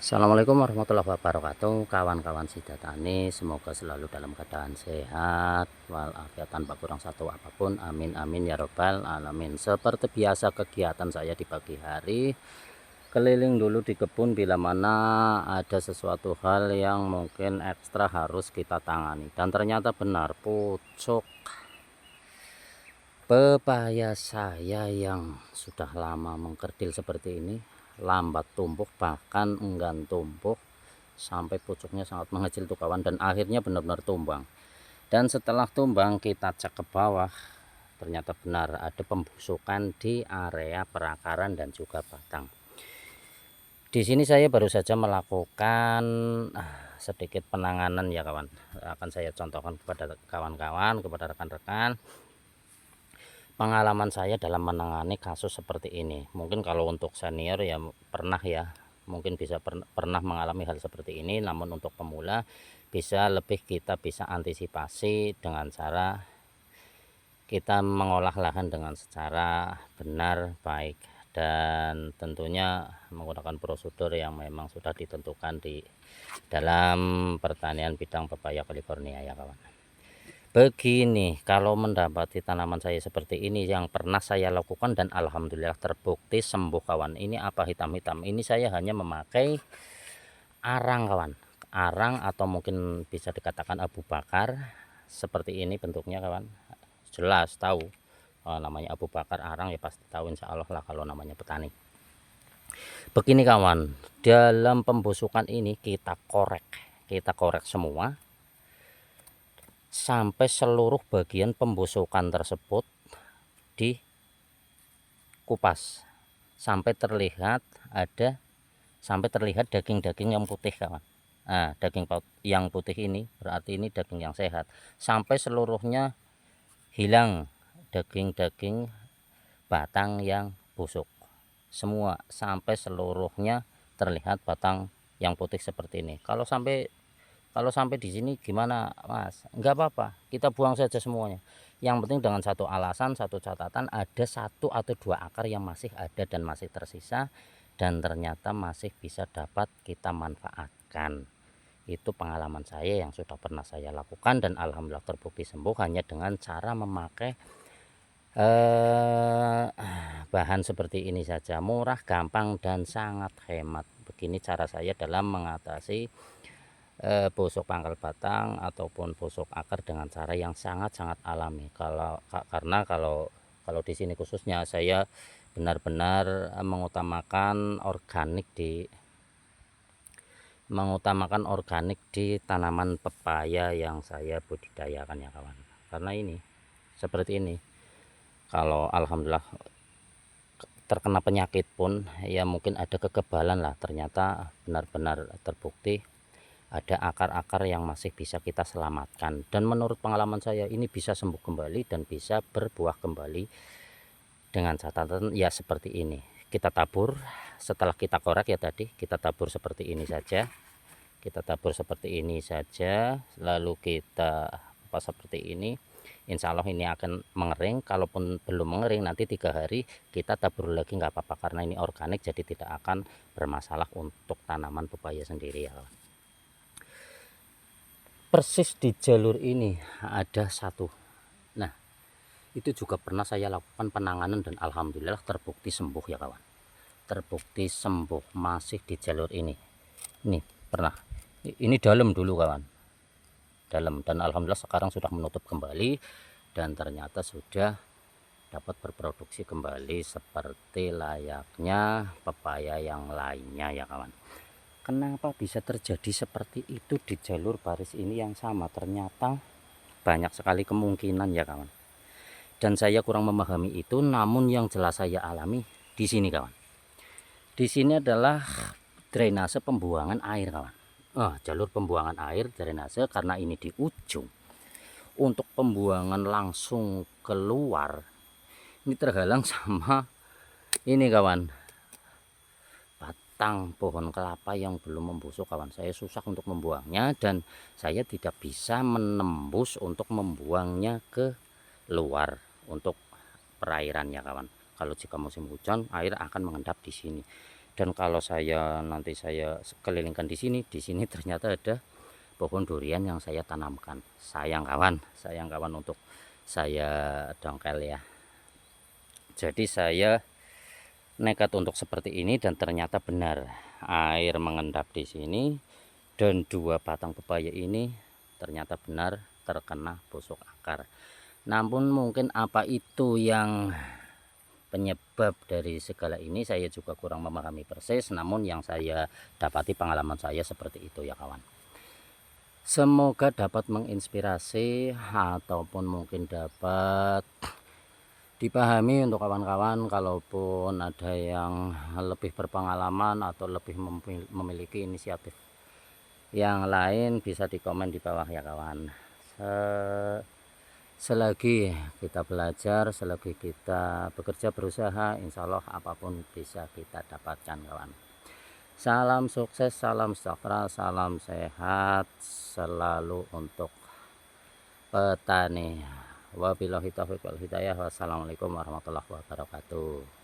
Assalamualaikum warahmatullahi wabarakatuh, kawan-kawan Sidatani, semoga selalu dalam keadaan sehat walafiat tanpa kurang satu apapun, amin amin ya robbal alamin. Seperti biasa kegiatan saya di pagi hari, keliling dulu di kebun bila mana ada sesuatu hal yang mungkin ekstra harus kita tangani, dan ternyata benar pucuk pepaya saya yang sudah lama mengkerdil seperti ini lambat tumbuh, bahkan enggan tumbuh sampai pucuknya sangat mengecil tuh kawan, dan akhirnya benar-benar tumbang. Dan setelah tumbang kita cek ke bawah, ternyata benar ada pembusukan di area perakaran dan juga batang. Di sini saya baru saja melakukan sedikit penanganan ya kawan, akan saya contohkan kepada kawan-kawan, kepada rekan-rekan pengalaman saya dalam menangani kasus seperti ini. Mungkin kalau untuk senior ya pernah ya, mungkin bisa pernah mengalami hal seperti ini, namun untuk pemula bisa lebih kita bisa antisipasi dengan cara kita mengolah lahan dengan secara benar, baik, dan tentunya menggunakan prosedur yang memang sudah ditentukan di dalam pertanian bidang pepaya California ya kawan. Begini, kalau mendapati tanaman saya seperti ini yang pernah saya lakukan dan alhamdulillah terbukti sembuh kawan. Ini apa hitam-hitam? Ini saya hanya memakai arang kawan. Arang atau mungkin bisa dikatakan abu bakar. Seperti ini bentuknya kawan. Jelas tahu. Namanya abu bakar arang ya pasti tahu insya Allah lah kalau namanya petani. Begini kawan, dalam pembusukan ini kita korek semua sampai seluruh bagian pembusukan tersebut dikupas sampai terlihat daging-daging yang putih kawan. Nah, daging yang putih ini berarti ini daging yang sehat. Sampai seluruhnya hilang daging-daging batang yang busuk. Semua sampai seluruhnya terlihat batang yang putih seperti ini. Kalau sampai di sini gimana Mas? Enggak apa-apa, kita buang saja semuanya. Yang penting dengan satu alasan, satu catatan, ada satu atau dua akar yang masih ada dan masih tersisa dan ternyata masih bisa dapat kita manfaatkan. Itu pengalaman saya yang sudah pernah saya lakukan dan alhamdulillah terbukti sembuh hanya dengan cara memakai bahan seperti ini saja, murah, gampang, dan sangat hemat. Begini cara saya dalam mengatasi busuk pangkal batang ataupun busuk akar dengan cara yang sangat-sangat alami. Karena kalau di sini khususnya saya benar-benar mengutamakan organik di tanaman pepaya yang saya budidayakan ya kawan. Karena ini seperti ini, kalau alhamdulillah terkena penyakit pun ya mungkin ada kekebalan lah, ternyata benar-benar terbukti ada akar-akar yang masih bisa kita selamatkan, dan menurut pengalaman saya ini bisa sembuh kembali dan bisa berbuah kembali dengan catatan ya seperti ini. Kita tabur setelah kita korek ya tadi, kita tabur seperti ini saja, lalu kita pas seperti ini. Insya Allah ini akan mengering. Kalaupun belum mengering, nanti 3 hari kita tabur lagi nggak apa-apa, karena ini organik jadi tidak akan bermasalah untuk tanaman pepaya sendiri ya. Persis di jalur ini ada satu. Nah, itu juga pernah saya lakukan penanganan dan alhamdulillah terbukti sembuh ya kawan. Terbukti sembuh masih di jalur ini. Ini pernah. Ini dalam dulu kawan. Dalam, dan alhamdulillah sekarang sudah menutup kembali dan ternyata sudah dapat berproduksi kembali seperti layaknya pepaya yang lainnya ya kawan. Kenapa bisa terjadi seperti itu di jalur baris ini yang sama? Ternyata banyak sekali kemungkinan ya kawan. Dan saya kurang memahami itu, namun yang jelas saya alami di sini kawan. Di sini adalah drainase pembuangan air kawan. Jalur pembuangan air drainase, karena ini di ujung. Untuk pembuangan langsung keluar ini terhalang sama ini kawan, batang pohon kelapa yang belum membusuk kawan. Saya susah untuk membuangnya dan saya tidak bisa menembus untuk membuangnya ke luar untuk perairan ya kawan. Kalau jika musim hujan air akan mengendap di sini, Dan kalau nanti saya kelilingkan di sini ternyata ada pohon durian yang saya tanamkan. Sayang kawan untuk saya dongkel ya. Jadi saya nekat untuk seperti ini dan ternyata benar air mengendap di sini dan 2 batang pepaya ini ternyata benar terkena busuk akar. Namun mungkin apa itu yang penyebab dari segala ini saya juga kurang memahami persis, namun yang saya dapati pengalaman saya seperti itu ya kawan. Semoga dapat menginspirasi ataupun mungkin dapat dipahami untuk kawan-kawan, kalaupun ada yang lebih berpengalaman atau lebih memiliki inisiatif yang lain bisa dikomen di bawah ya kawan. Selagi kita belajar, selagi kita bekerja berusaha, insya Allah apapun bisa kita dapatkan kawan. Salam sukses, salam sejahtera, salam sehat selalu untuk petani. Wabillahi taufiq wal hidayah. Wassalamualaikum warahmatullahi wabarakatuh.